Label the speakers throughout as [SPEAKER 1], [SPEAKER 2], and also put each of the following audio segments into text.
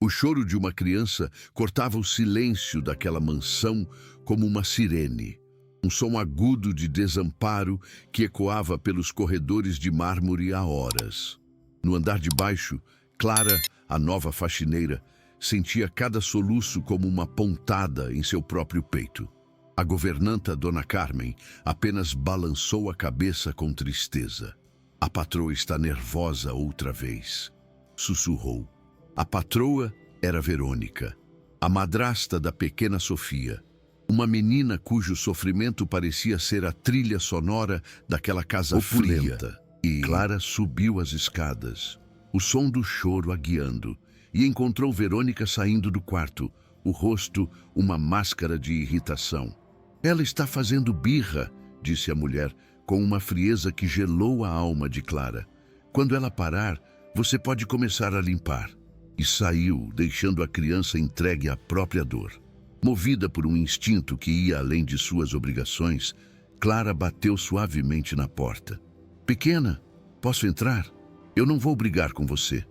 [SPEAKER 1] O choro de uma criança cortava o silêncio daquela mansão como uma sirene. Um som agudo de desamparo que ecoava pelos corredores de mármore há horas. No andar de baixo, Clara, a nova faxineira, sentia cada soluço como uma pontada em seu próprio peito. A governanta, Dona Carmen, apenas balançou a cabeça com tristeza. A patroa está nervosa outra vez, sussurrou. A patroa era Verônica, a madrasta da pequena Sofia, uma menina cujo sofrimento parecia ser a trilha sonora daquela casa opulenta. E Clara subiu as escadas, o som do choro a guiando, e encontrou Verônica saindo do quarto, o rosto uma máscara de irritação. Ela está fazendo birra, disse a mulher, com uma frieza que gelou a alma de Clara. Quando ela parar, você pode começar a limpar. E saiu, deixando a criança entregue à própria dor. Movida por um instinto que ia além de suas obrigações, Clara bateu suavemente na porta. Pequena, posso entrar? Eu não vou brigar com você.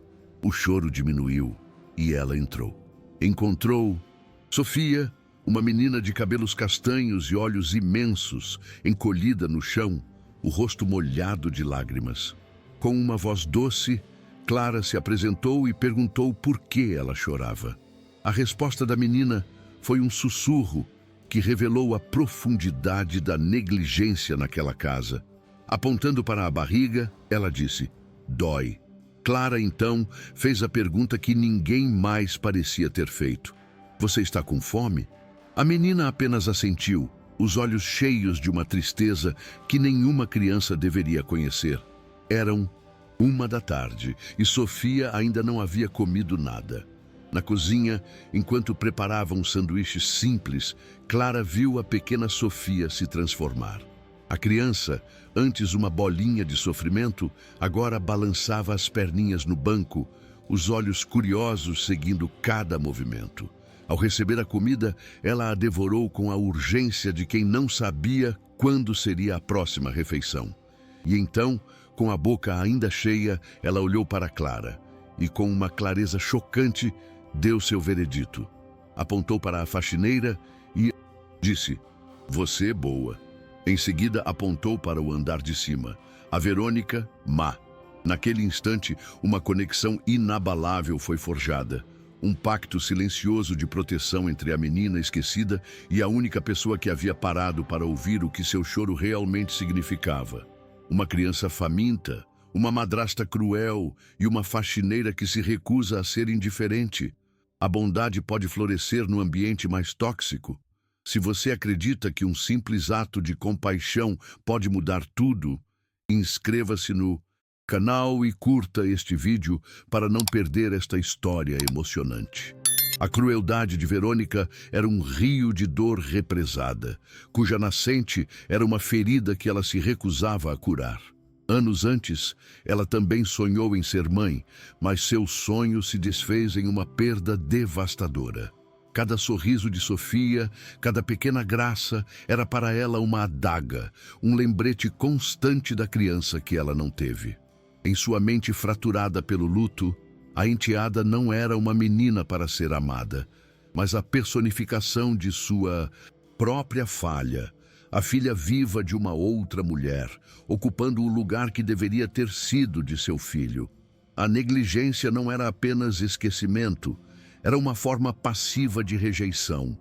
[SPEAKER 1] O choro diminuiu e ela entrou. Encontrou Sofia, uma menina de cabelos castanhos e olhos imensos, encolhida no chão, o rosto molhado de lágrimas. Com uma voz doce, Clara se apresentou e perguntou por que ela chorava. A resposta da menina foi um sussurro que revelou a profundidade da negligência naquela casa. Apontando para a barriga, ela disse, dói. Clara, então, fez a pergunta que ninguém mais parecia ter feito. Você está com fome? A menina apenas assentiu, os olhos cheios de uma tristeza que nenhuma criança deveria conhecer. Eram 1 da tarde e Sofia ainda não havia comido nada. Na cozinha, enquanto preparava um sanduíche simples, Clara viu a pequena Sofia se transformar. A criança, antes uma bolinha de sofrimento, agora balançava as perninhas no banco, os olhos curiosos seguindo cada movimento. Ao receber a comida, ela a devorou com a urgência de quem não sabia quando seria a próxima refeição. E então, com a boca ainda cheia, ela olhou para Clara e, com uma clareza chocante, deu seu veredito. Apontou para a faxineira e disse, você é boa. Em seguida, apontou para o andar de cima. A Verônica, má. Naquele instante, uma conexão inabalável foi forjada. Um pacto silencioso de proteção entre a menina esquecida e a única pessoa que havia parado para ouvir o que seu choro realmente significava. Uma criança faminta, uma madrasta cruel e uma faxineira que se recusa a ser indiferente. A bondade pode florescer no ambiente mais tóxico. Se você acredita que um simples ato de compaixão pode mudar tudo, inscreva-se no canal e curta este vídeo para não perder esta história emocionante. A crueldade de Verônica era um rio de dor represada, cuja nascente era uma ferida que ela se recusava a curar. Anos antes, ela também sonhou em ser mãe, mas seu sonho se desfez em uma perda devastadora. Cada sorriso de Sofia, cada pequena graça, era para ela uma adaga, um lembrete constante da criança que ela não teve. Em sua mente fraturada pelo luto, a enteada não era uma menina para ser amada, mas a personificação de sua própria falha, a filha viva de uma outra mulher, ocupando o lugar que deveria ter sido de seu filho. A negligência não era apenas esquecimento, era uma forma passiva de rejeição.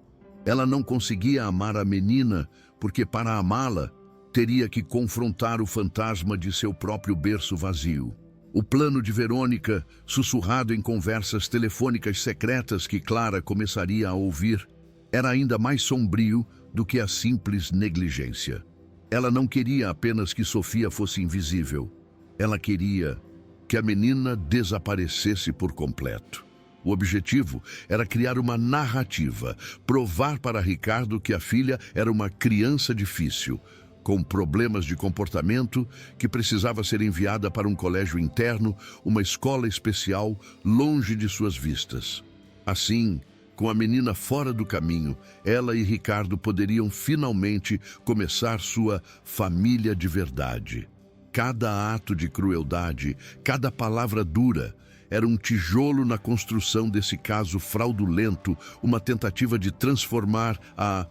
[SPEAKER 1] Ela não conseguia amar a menina porque, para amá-la, teria que confrontar o fantasma de seu próprio berço vazio. O plano de Verônica, sussurrado em conversas telefônicas secretas que Clara começaria a ouvir, era ainda mais sombrio do que a simples negligência. Ela não queria apenas que Sofia fosse invisível. Ela queria que a menina desaparecesse por completo. O objetivo era criar uma narrativa, provar para Ricardo que a filha era uma criança difícil, com problemas de comportamento, que precisava ser enviada para um colégio interno, uma escola especial, longe de suas vistas. Assim, com a menina fora do caminho, ela e Ricardo poderiam finalmente começar sua família de verdade. Cada ato de crueldade, cada palavra dura, era um tijolo na construção desse caso fraudulento, uma tentativa de transformar a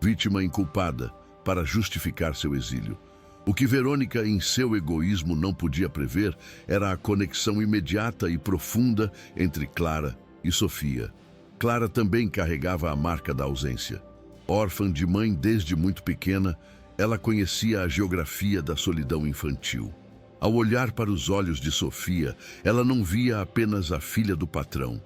[SPEAKER 1] vítima em culpada para justificar seu exílio. O que Verônica, em seu egoísmo, não podia prever era a conexão imediata e profunda entre Clara e Sofia. Clara também carregava a marca da ausência. Órfã de mãe desde muito pequena, ela conhecia a geografia da solidão infantil. Ao olhar para os olhos de Sofia, ela não via apenas a filha do patrão.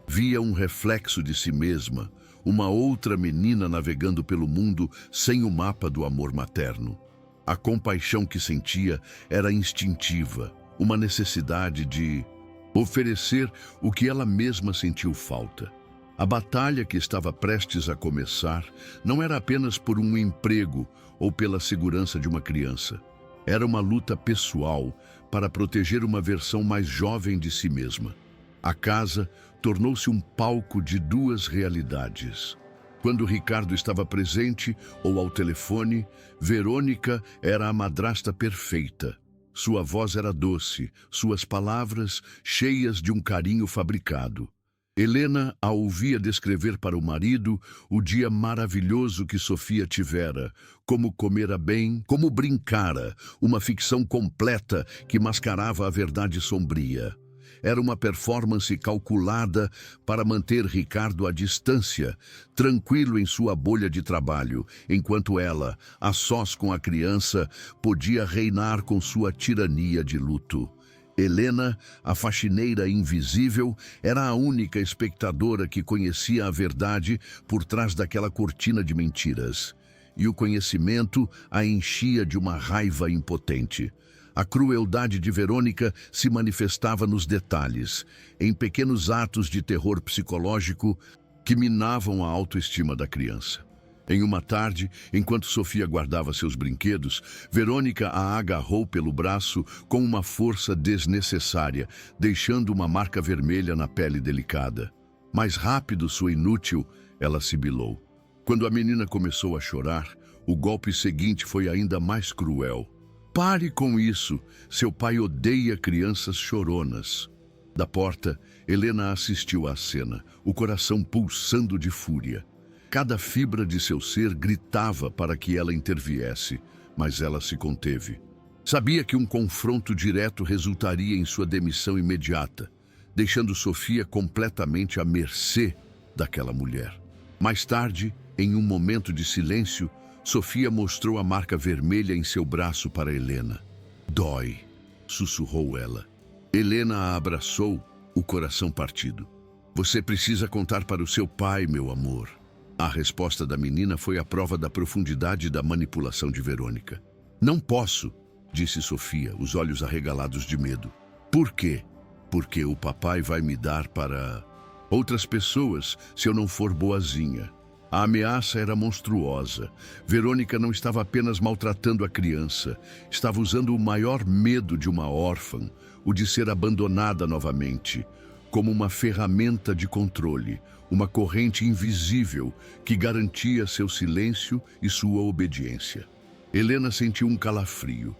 [SPEAKER 1] Via um reflexo de si mesma, uma outra menina navegando pelo mundo sem o mapa do amor materno. A compaixão que sentia era instintiva, uma necessidade de oferecer o que ela mesma sentiu falta. A batalha que estava prestes a começar não era apenas por um emprego ou pela segurança de uma criança. Era uma luta pessoal para proteger uma versão mais jovem de si mesma. A casa tornou-se um palco de duas realidades. Quando Ricardo estava presente ou ao telefone, Verônica era a madrasta perfeita. Sua voz era doce, suas palavras cheias de um carinho fabricado. Helena a ouvia descrever para o marido o dia maravilhoso que Sofia tivera, como comera bem, como brincara, uma ficção completa que mascarava a verdade sombria. Era uma performance calculada para manter Ricardo à distância, tranquilo em sua bolha de trabalho, enquanto ela, a sós com a criança, podia reinar com sua tirania de luto. Helena, a faxineira invisível, era a única espectadora que conhecia a verdade por trás daquela cortina de mentiras. E o conhecimento a enchia de uma raiva impotente. A crueldade de Verônica se manifestava nos detalhes, em pequenos atos de terror psicológico que minavam a autoestima da criança. Em uma tarde, enquanto Sofia guardava seus brinquedos, Verônica a agarrou pelo braço com uma força desnecessária, deixando uma marca vermelha na pele delicada. Mais rápido, sua inútil, ela sibilou. Quando a menina começou a chorar, o golpe seguinte foi ainda mais cruel. Pare com isso, seu pai odeia crianças choronas. Da porta, Helena assistiu à cena, o coração pulsando de fúria. Cada fibra de seu ser gritava para que ela interviesse, mas ela se conteve. Sabia que um confronto direto resultaria em sua demissão imediata, deixando Sofia completamente à mercê daquela mulher. Mais tarde, em um momento de silêncio, Sofia mostrou a marca vermelha em seu braço para Helena. Dói, sussurrou ela. Helena a abraçou, o coração partido. Você precisa contar para o seu pai, meu amor. A resposta da menina foi a prova da profundidade da manipulação de Verônica. Não posso, disse Sofia, os olhos arregalados de medo. Por quê? Porque o papai vai me dar para outras pessoas se eu não for boazinha. A ameaça era monstruosa. Verônica não estava apenas maltratando a criança, estava usando o maior medo de uma órfã, o de ser abandonada novamente, como uma ferramenta de controle, uma corrente invisível que garantia seu silêncio e sua obediência. Helena sentiu um calafrio.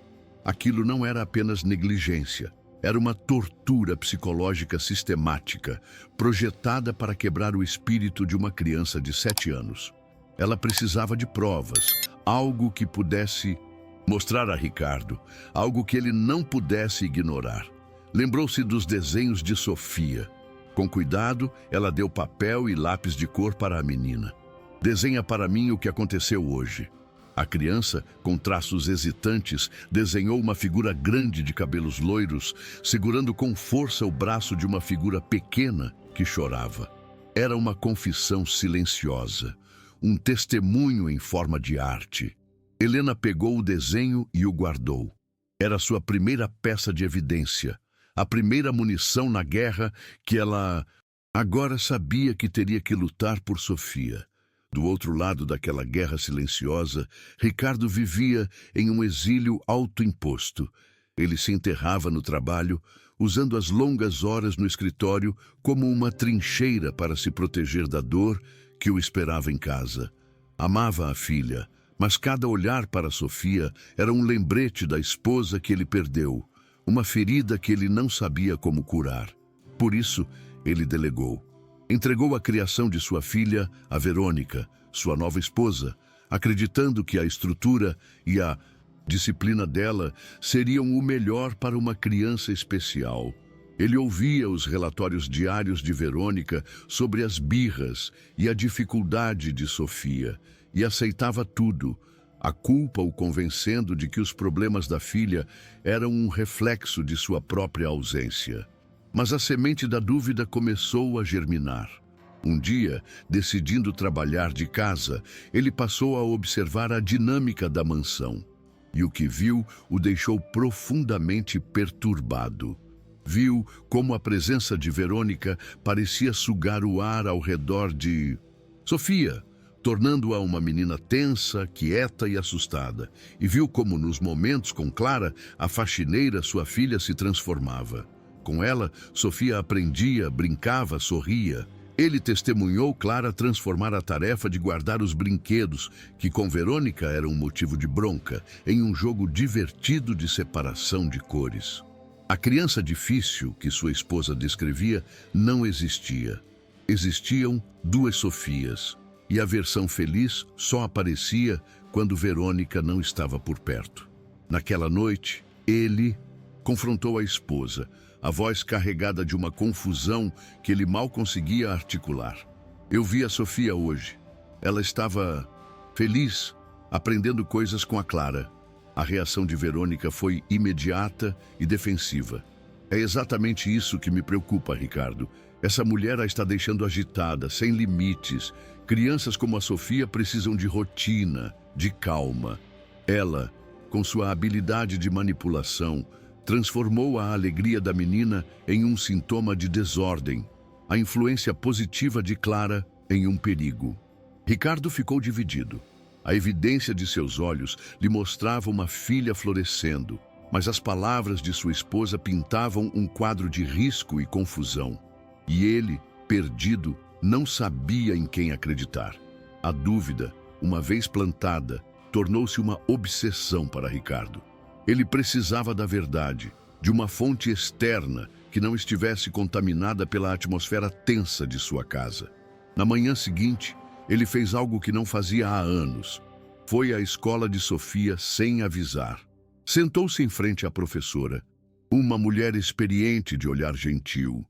[SPEAKER 1] Aquilo não era apenas negligência. Era uma tortura psicológica sistemática, projetada para quebrar o espírito de uma criança de 7 anos. Ela precisava de provas, algo que pudesse mostrar a Ricardo, algo que ele não pudesse ignorar. Lembrou-se dos desenhos de Sofia. Com cuidado, ela deu papel e lápis de cor para a menina. Desenha para mim o que aconteceu hoje. A criança, com traços hesitantes, desenhou uma figura grande de cabelos loiros, segurando com força o braço de uma figura pequena que chorava. Era uma confissão silenciosa, um testemunho em forma de arte. Helena pegou o desenho e o guardou. Era sua primeira peça de evidência, a primeira munição na guerra que ela agora sabia que teria que lutar por Sofia. Do outro lado daquela guerra silenciosa, Ricardo vivia em um exílio autoimposto. Ele se enterrava no trabalho, usando as longas horas no escritório como uma trincheira para se proteger da dor que o esperava em casa. Amava a filha, mas cada olhar para Sofia era um lembrete da esposa que ele perdeu, uma ferida que ele não sabia como curar. Por isso, ele delegou. Entregou a criação de sua filha a Verônica, sua nova esposa, acreditando que a estrutura e a disciplina dela seriam o melhor para uma criança especial. Ele ouvia os relatórios diários de Verônica sobre as birras e a dificuldade de Sofia, e aceitava tudo, a culpa o convencendo de que os problemas da filha eram um reflexo de sua própria ausência. Mas a semente da dúvida começou a germinar. Um dia, decidindo trabalhar de casa, ele passou a observar a dinâmica da mansão. E o que viu o deixou profundamente perturbado. Viu como a presença de Verônica parecia sugar o ar ao redor de Sofia, tornando-a uma menina tensa, quieta e assustada. E viu como, nos momentos com Clara, a faxineira, sua filha, se transformava. Com ela, Sofia aprendia, brincava, sorria. Ele testemunhou Clara transformar a tarefa de guardar os brinquedos, que com Verônica era um motivo de bronca, em um jogo divertido de separação de cores. A criança difícil que sua esposa descrevia não existia. Existiam duas Sofias, e a versão feliz só aparecia quando Verônica não estava por perto. Naquela noite, ele confrontou a esposa, a voz carregada de uma confusão que ele mal conseguia articular. Eu vi a Sofia hoje. Ela estava feliz, aprendendo coisas com a Clara. A reação de Verônica foi imediata e defensiva. É exatamente isso que me preocupa, Ricardo. Essa mulher a está deixando agitada, sem limites. Crianças como a Sofia precisam de rotina, de calma. Ela, com sua habilidade de manipulação, transformou a alegria da menina em um sintoma de desordem, a influência positiva de Clara em um perigo. Ricardo ficou dividido. A evidência de seus olhos lhe mostrava uma filha florescendo, mas as palavras de sua esposa pintavam um quadro de risco e confusão. E ele, perdido, não sabia em quem acreditar. A dúvida, uma vez plantada, tornou-se uma obsessão para Ricardo. Ele precisava da verdade, de uma fonte externa que não estivesse contaminada pela atmosfera tensa de sua casa. Na manhã seguinte, ele fez algo que não fazia há anos. Foi à escola de Sofia sem avisar. Sentou-se em frente à professora, uma mulher experiente de olhar gentil,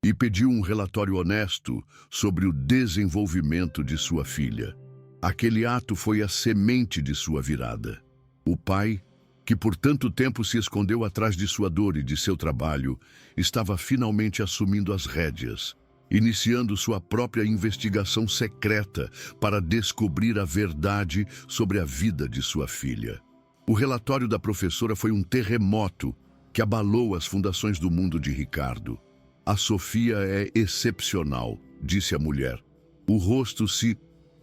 [SPEAKER 1] e pediu um relatório honesto sobre o desenvolvimento de sua filha. Aquele ato foi a semente de sua virada. O pai, que por tanto tempo se escondeu atrás de sua dor e de seu trabalho, estava finalmente assumindo as rédeas, iniciando sua própria investigação secreta para descobrir a verdade sobre a vida de sua filha. O relatório da professora foi um terremoto que abalou as fundações do mundo de Ricardo. A Sofia é excepcional, disse a mulher, o rosto se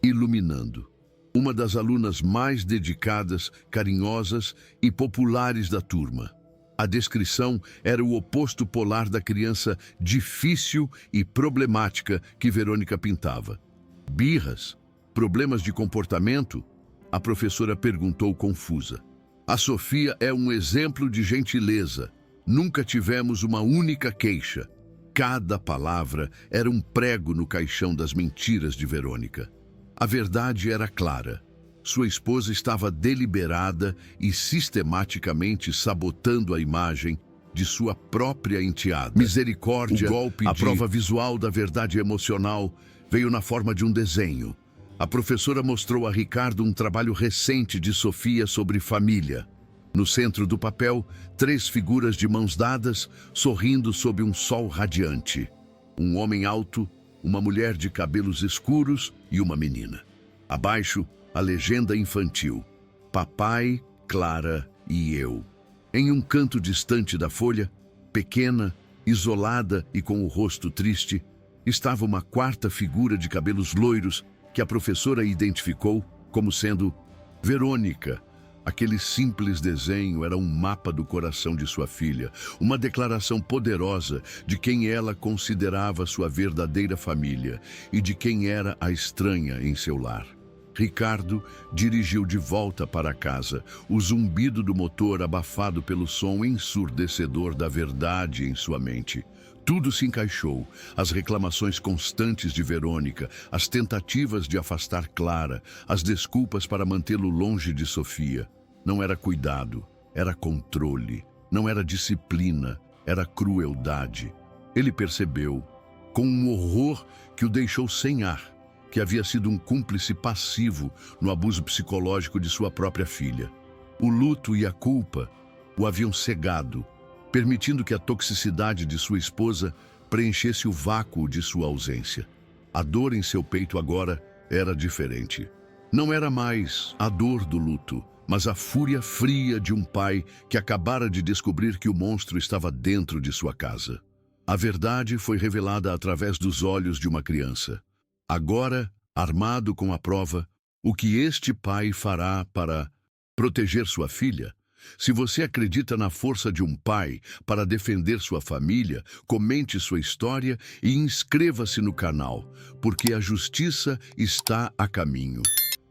[SPEAKER 1] iluminando. Uma das alunas mais dedicadas, carinhosas e populares da turma. A descrição era o oposto polar da criança difícil e problemática que Verônica pintava. Birras? Problemas de comportamento? A professora perguntou confusa. A Sofia é um exemplo de gentileza. Nunca tivemos uma única queixa. Cada palavra era um prego no caixão das mentiras de Verônica. A verdade era clara. Sua esposa estava deliberada e sistematicamente sabotando a imagem de sua própria enteada. Misericórdia, a prova visual da verdade emocional, veio na forma de um desenho. A professora mostrou a Ricardo um trabalho recente de Sofia sobre família. No centro do papel, 3 figuras de mãos dadas, sorrindo sob um sol radiante. Um homem alto, uma mulher de cabelos escuros e uma menina. Abaixo, a legenda infantil: Papai, Clara e eu. Em um canto distante da folha, pequena, isolada e com o rosto triste, estava uma quarta figura de cabelos loiros que a professora identificou como sendo Verônica. Aquele simples desenho era um mapa do coração de sua filha, uma declaração poderosa de quem ela considerava sua verdadeira família e de quem era a estranha em seu lar. Ricardo dirigiu de volta para casa, o zumbido do motor abafado pelo som ensurdecedor da verdade em sua mente. Tudo se encaixou. As reclamações constantes de Verônica, as tentativas de afastar Clara, as desculpas para mantê-lo longe de Sofia. Não era cuidado, era controle. Não era disciplina, era crueldade. Ele percebeu, com um horror que o deixou sem ar, que havia sido um cúmplice passivo no abuso psicológico de sua própria filha. O luto e a culpa o haviam cegado, permitindo que a toxicidade de sua esposa preenchesse o vácuo de sua ausência. A dor em seu peito agora era diferente. Não era mais a dor do luto, mas a fúria fria de um pai que acabara de descobrir que o monstro estava dentro de sua casa. A verdade foi revelada através dos olhos de uma criança. Agora, armado com a prova, o que este pai fará para proteger sua filha? Se você acredita na força de um pai para defender sua família, comente sua história e inscreva-se no canal, porque a justiça está a caminho.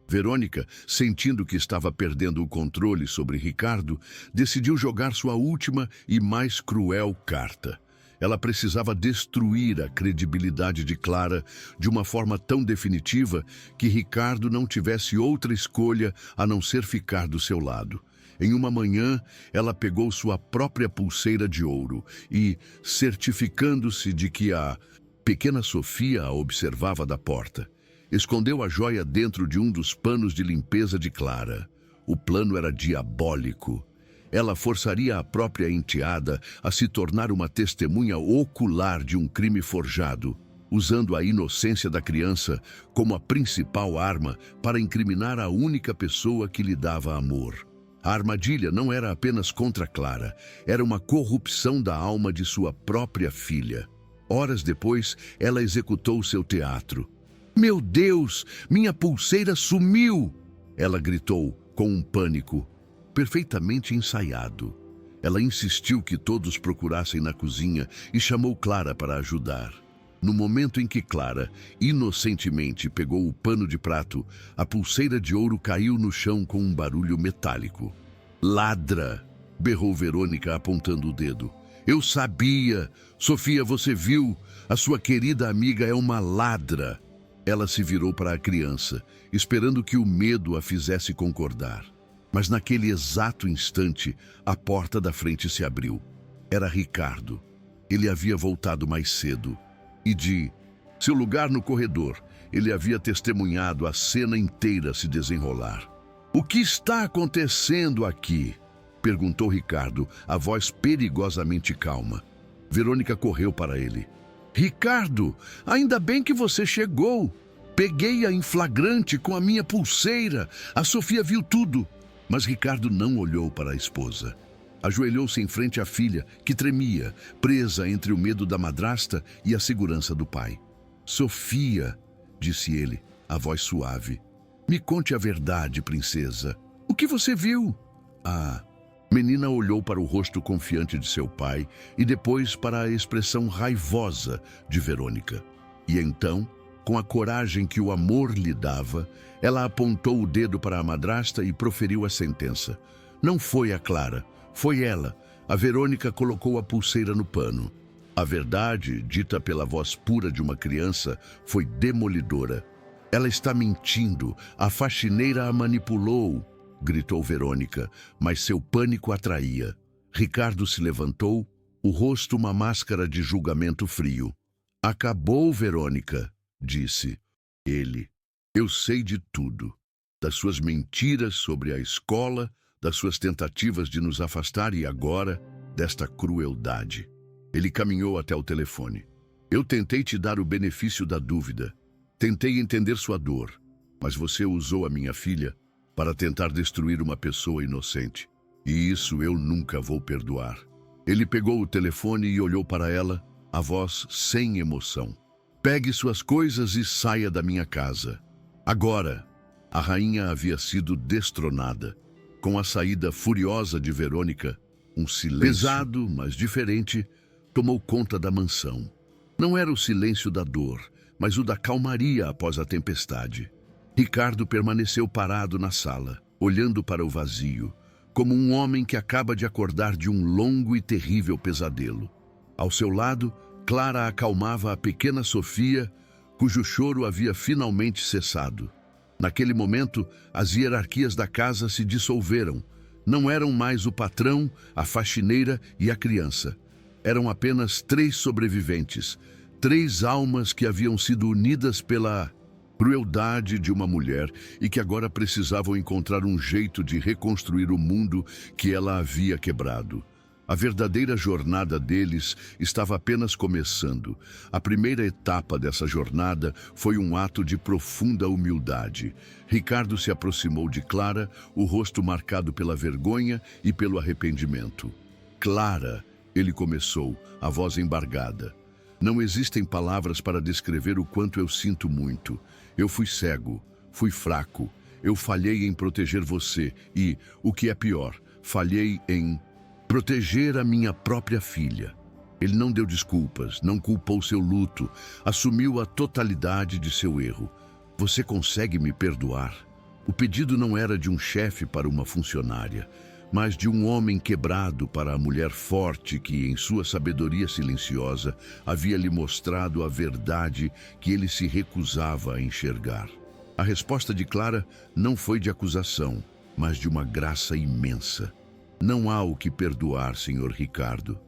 [SPEAKER 1] Verônica, sentindo que estava perdendo o controle sobre Ricardo, decidiu jogar sua última e mais cruel carta. Ela precisava destruir a credibilidade de Clara de uma forma tão definitiva que Ricardo não tivesse outra escolha a não ser ficar do seu lado. Em uma manhã, ela pegou sua própria pulseira de ouro e, certificando-se de que a pequena Sofia a observava da porta, escondeu a joia dentro de um dos panos de limpeza de Clara. O plano era diabólico. Ela forçaria a própria enteada a se tornar uma testemunha ocular de um crime forjado, usando a inocência da criança como a principal arma para incriminar a única pessoa que lhe dava amor. A armadilha não era apenas contra Clara, era uma corrupção da alma de sua própria filha. Horas depois, ela executou seu teatro. "Meu Deus, minha pulseira sumiu!" Ela gritou, com um pânico perfeitamente ensaiado. Ela insistiu que todos procurassem na cozinha e chamou Clara para ajudar. No momento em que Clara, inocentemente, pegou o pano de prato, a pulseira de ouro caiu no chão com um barulho metálico. "Ladra!" berrou Verônica, apontando o dedo. "Eu sabia! Sofia, você viu? A sua querida amiga é uma ladra!" Ela se virou para a criança, esperando que o medo a fizesse concordar. Mas naquele exato instante, a porta da frente se abriu. Era Ricardo. Ele havia voltado mais cedo. E de seu lugar no corredor, ele havia testemunhado a cena inteira se desenrolar. "O que está acontecendo aqui?" perguntou Ricardo, a voz perigosamente calma. Verônica correu para ele. "Ricardo, ainda bem que você chegou. Peguei-a em flagrante com a minha pulseira. A Sofia viu tudo." Mas Ricardo não olhou para a esposa. Ajoelhou-se em frente à filha, que tremia, presa entre o medo da madrasta e a segurança do pai. "Sofia", disse ele, a voz suave. "Me conte a verdade, princesa. O que você viu?" A menina olhou para o rosto confiante de seu pai e depois para a expressão raivosa de Verônica. E então, com a coragem que o amor lhe dava, ela apontou o dedo para a madrasta e proferiu a sentença. Não foi a Clara, foi ela. A Verônica colocou a pulseira no pano. A verdade, dita pela voz pura de uma criança, foi demolidora. "Ela está mentindo, a faxineira a manipulou", gritou Verônica, mas seu pânico atraía. Ricardo se levantou, o rosto uma máscara de julgamento frio. "Acabou, Verônica", disse ele. "Eu sei de tudo, das suas mentiras sobre a escola, das suas tentativas de nos afastar e agora, desta crueldade." Ele caminhou até o telefone. "Eu tentei te dar o benefício da dúvida. Tentei entender sua dor, mas você usou a minha filha para tentar destruir uma pessoa inocente. E isso eu nunca vou perdoar." Ele pegou o telefone e olhou para ela, a voz sem emoção. "Pegue suas coisas e saia da minha casa. Agora." A rainha havia sido destronada. Com a saída furiosa de Verônica, um silêncio pesado, mas diferente, tomou conta da mansão. Não era o silêncio da dor, mas o da calmaria após a tempestade. Ricardo permaneceu parado na sala, olhando para o vazio, como um homem que acaba de acordar de um longo e terrível pesadelo. Ao seu lado, Clara acalmava a pequena Sofia, cujo choro havia finalmente cessado. Naquele momento, as hierarquias da casa se dissolveram. Não eram mais o patrão, a faxineira e a criança. Eram apenas 3 sobreviventes, 3 almas que haviam sido unidas pela crueldade de uma mulher e que agora precisavam encontrar um jeito de reconstruir o mundo que ela havia quebrado. A verdadeira jornada deles estava apenas começando. A primeira etapa dessa jornada foi um ato de profunda humildade. Ricardo se aproximou de Clara, o rosto marcado pela vergonha e pelo arrependimento. Clara, ele começou, a voz embargada. Não existem palavras para descrever o quanto eu sinto muito. Eu fui cego, fui fraco, eu falhei em proteger você e, o que é pior, falhei em proteger a minha própria filha. Ele não deu desculpas, não culpou seu luto, assumiu a totalidade de seu erro. Você consegue me perdoar? O pedido não era de um chefe para uma funcionária, mas de um homem quebrado para a mulher forte que, em sua sabedoria silenciosa, havia lhe mostrado a verdade que ele se recusava a enxergar. A resposta de Clara não foi de acusação, mas de uma graça imensa. Não há o que perdoar, Sr. Ricardo.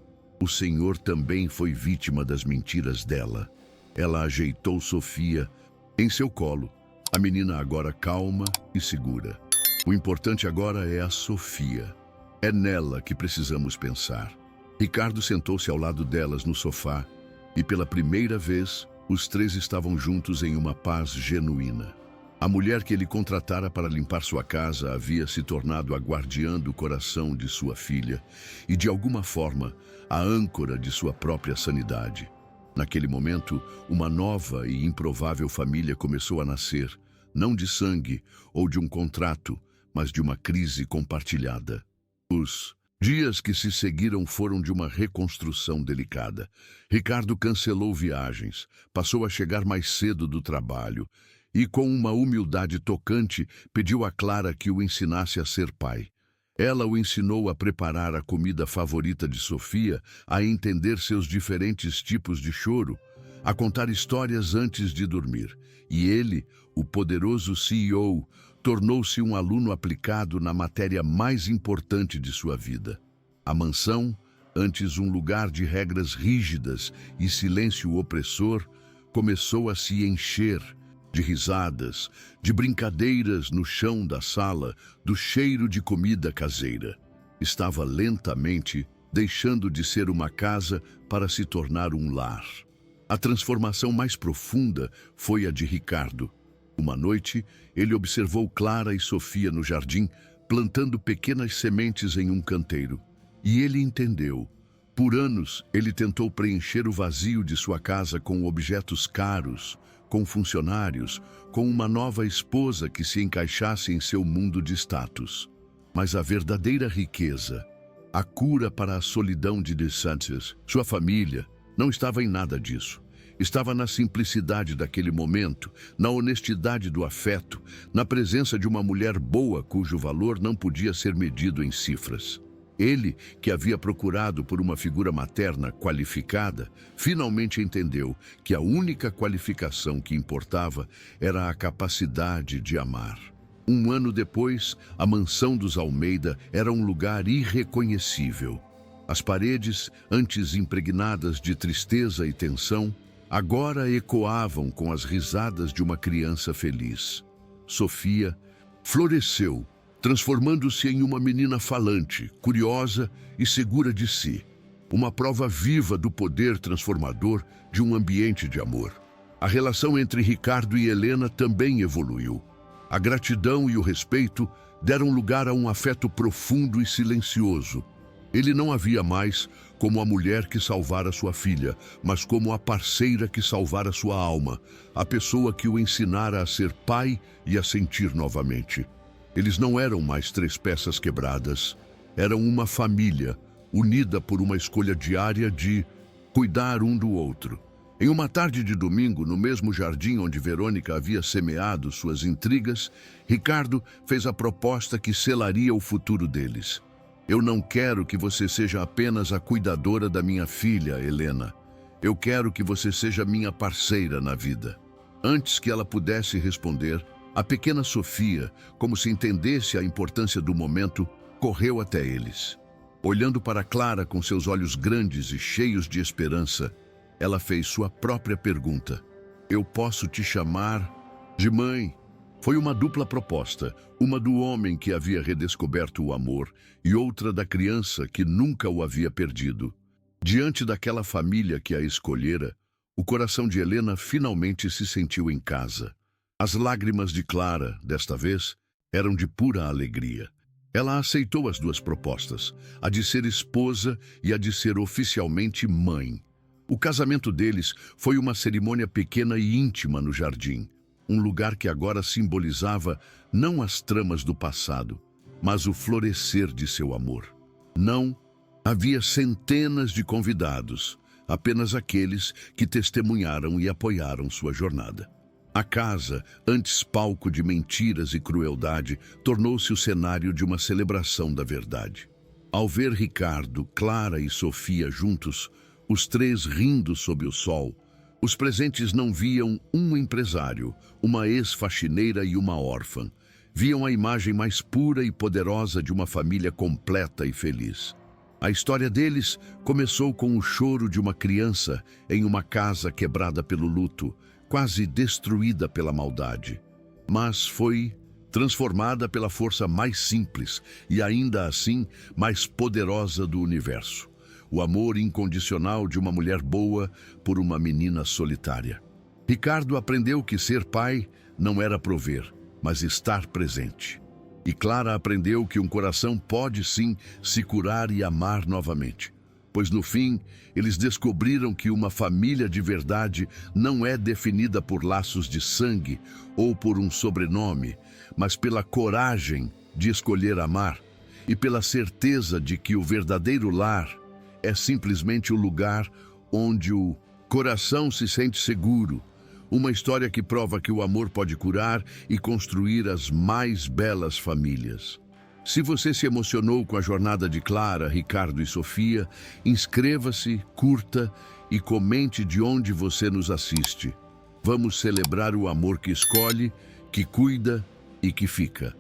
[SPEAKER 1] O senhor também foi vítima das mentiras dela. Ela ajeitou Sofia em seu colo. A menina agora calma e segura. O importante agora é a Sofia. É nela que precisamos pensar. Ricardo sentou-se ao lado delas no sofá e, pela primeira vez, os 3 estavam juntos em uma paz genuína. A mulher que ele contratara para limpar sua casa havia se tornado a guardiã do coração de sua filha e, de alguma forma, a âncora de sua própria sanidade. Naquele momento, uma nova e improvável família começou a nascer, não de sangue ou de um contrato, mas de uma crise compartilhada. Os dias que se seguiram foram de uma reconstrução delicada. Ricardo cancelou viagens, passou a chegar mais cedo do trabalho e, com uma humildade tocante, pediu a Clara que o ensinasse a ser pai. Ela o ensinou a preparar a comida favorita de Sofia, a entender seus diferentes tipos de choro, a contar histórias antes de dormir. E ele, o poderoso CEO, tornou-se um aluno aplicado na matéria mais importante de sua vida. A mansão, antes um lugar de regras rígidas e silêncio opressor, começou a se encher de risadas, de brincadeiras no chão da sala, do cheiro de comida caseira. Estava lentamente deixando de ser uma casa para se tornar um lar. A transformação mais profunda foi a de Ricardo. Uma noite, ele observou Clara e Sofia no jardim, plantando pequenas sementes em um canteiro. E ele entendeu. Por anos, ele tentou preencher o vazio de sua casa com objetos caros, com funcionários, com uma nova esposa que se encaixasse em seu mundo de status. Mas a verdadeira riqueza, a cura para a solidão de DeSantis, sua família, não estava em nada disso. Estava na simplicidade daquele momento, na honestidade do afeto, na presença de uma mulher boa cujo valor não podia ser medido em cifras. Ele, que havia procurado por uma figura materna qualificada, finalmente entendeu que a única qualificação que importava era a capacidade de amar. Um ano depois, a mansão dos Almeida era um lugar irreconhecível. As paredes, antes impregnadas de tristeza e tensão, agora ecoavam com as risadas de uma criança feliz. Sofia floresceu, transformando-se em uma menina falante, curiosa e segura de si. Uma prova viva do poder transformador de um ambiente de amor. A relação entre Ricardo e Helena também evoluiu. A gratidão e o respeito deram lugar a um afeto profundo e silencioso. Ele não a via mais como a mulher que salvara sua filha, mas como a parceira que salvara sua alma, a pessoa que o ensinara a ser pai e a sentir novamente. Eles não eram mais 3 peças quebradas, eram uma família, unida por uma escolha diária de cuidar um do outro. Em uma tarde de domingo, no mesmo jardim onde Verônica havia semeado suas intrigas, Ricardo fez a proposta que selaria o futuro deles. Eu não quero que você seja apenas a cuidadora da minha filha, Helena. Eu quero que você seja minha parceira na vida. Antes que ela pudesse responder, a pequena Sofia, como se entendesse a importância do momento, correu até eles. Olhando para Clara com seus olhos grandes e cheios de esperança, ela fez sua própria pergunta. Eu posso te chamar de mãe? Foi uma dupla proposta, uma do homem que havia redescoberto o amor e outra da criança que nunca o havia perdido. Diante daquela família que a escolhera, o coração de Helena finalmente se sentiu em casa. As lágrimas de Clara, desta vez, eram de pura alegria. Ela aceitou as duas propostas, a de ser esposa e a de ser oficialmente mãe. O casamento deles foi uma cerimônia pequena e íntima no jardim, um lugar que agora simbolizava não as tramas do passado, mas o florescer de seu amor. Não havia centenas de convidados, apenas aqueles que testemunharam e apoiaram sua jornada. A casa, antes palco de mentiras e crueldade, tornou-se o cenário de uma celebração da verdade. Ao ver Ricardo, Clara e Sofia juntos, os três rindo sob o sol, os presentes não viam um empresário, uma ex-faxineira e uma órfã. Viam a imagem mais pura e poderosa de uma família completa e feliz. A história deles começou com o choro de uma criança em uma casa quebrada pelo luto, quase destruída pela maldade. Mas foi transformada pela força mais simples e ainda assim mais poderosa do universo. O amor incondicional de uma mulher boa por uma menina solitária. Ricardo aprendeu que ser pai não era prover, mas estar presente. E Clara aprendeu que um coração pode sim se curar e amar novamente. Pois no fim, eles descobriram que uma família de verdade não é definida por laços de sangue ou por um sobrenome, mas pela coragem de escolher amar e pela certeza de que o verdadeiro lar é simplesmente o lugar onde o coração se sente seguro. Uma história que prova que o amor pode curar e construir as mais belas famílias. Se você se emocionou com a jornada de Clara, Ricardo e Sofia, inscreva-se, curta e comente de onde você nos assiste. Vamos celebrar o amor que escolhe, que cuida e que fica.